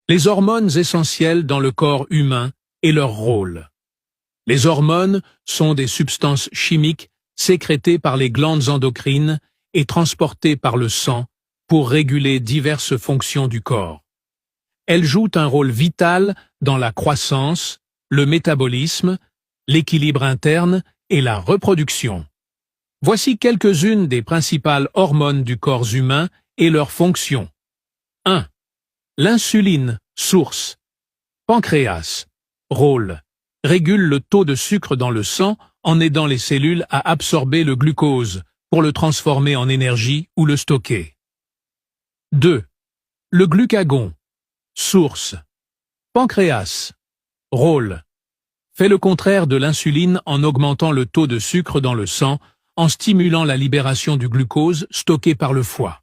Les hormones essentielles dans le corps humain et leur rôle. Les hormones sont des substances chimiques sécrétées par les glandes endocrines et transportées par le sang pour réguler diverses fonctions du corps. Elles jouent un rôle vital dans la croissance, le métabolisme, l'équilibre interne et la reproduction. Voici quelques-unes des principales hormones du corps humain et leurs fonctions. 1. L'insuline, source. Pancréas. Rôle. Régule le taux de sucre dans le sang en aidant les cellules à absorber le glucose pour le transformer en énergie ou le stocker. 2. Le glucagon. Source. Pancréas. Rôle. Fait le contraire de l'insuline en augmentant le taux de sucre dans le sang en stimulant la libération du glucose stocké par le foie.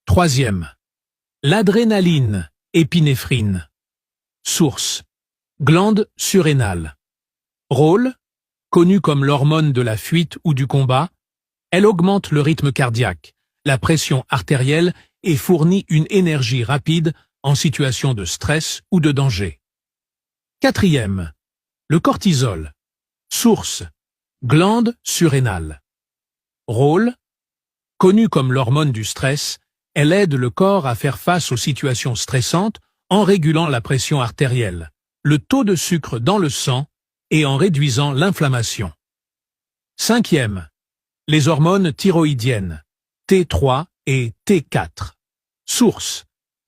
3. L'adrénaline, épinéphrine. Source. Glande surrénale. Rôle. Connue comme l'hormone de la fuite ou du combat, elle augmente le rythme cardiaque, la pression artérielle et fournit une énergie rapide en situation de stress ou de danger. 4. Le cortisol. Source. Glande surrénale. Rôle. Connue comme l'hormone du stress, elle aide le corps à faire face aux situations stressantes en régulant la pression artérielle, le taux de sucre dans le sang et en réduisant l'inflammation. 5. Les hormones thyroïdiennes, T3 et T4. Source.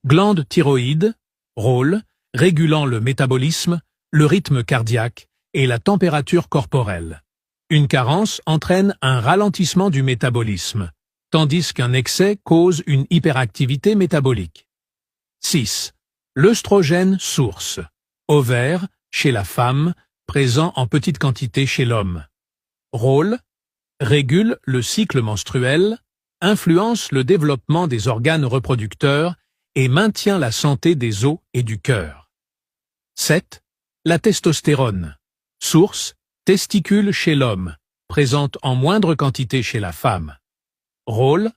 Glande thyroïde. Rôle. Régulant le métabolisme, le rythme cardiaque et la température corporelle. Une carence entraîne un ralentissement du métabolisme, tandis qu'un excès cause une hyperactivité métabolique. 6. L'œstrogène source. Ovaire, chez la femme, présent en petite quantité chez l'homme. Rôle. Régule le cycle menstruel, influence le développement des organes reproducteurs et maintient la santé des os et du cœur. 7. La testostérone. Source. Testicule chez l'homme, présente en moindre quantité chez la femme. Rôle.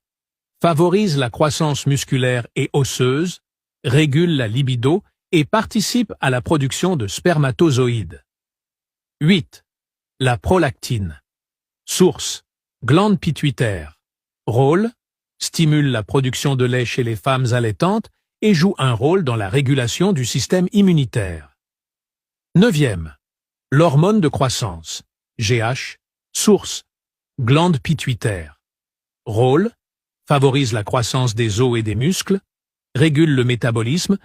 Favorise la croissance musculaire et osseuse, régule la libido et participe à la production de spermatozoïdes. 8. La prolactine. Source. Glande pituitaire. Rôle. Stimule la production de lait chez les femmes allaitantes et joue un rôle dans la régulation du système immunitaire. 9. L'hormone de croissance. GH. Source. Glande pituitaire. Rôle. Favorise la croissance des os et des muscles, régule le métabolisme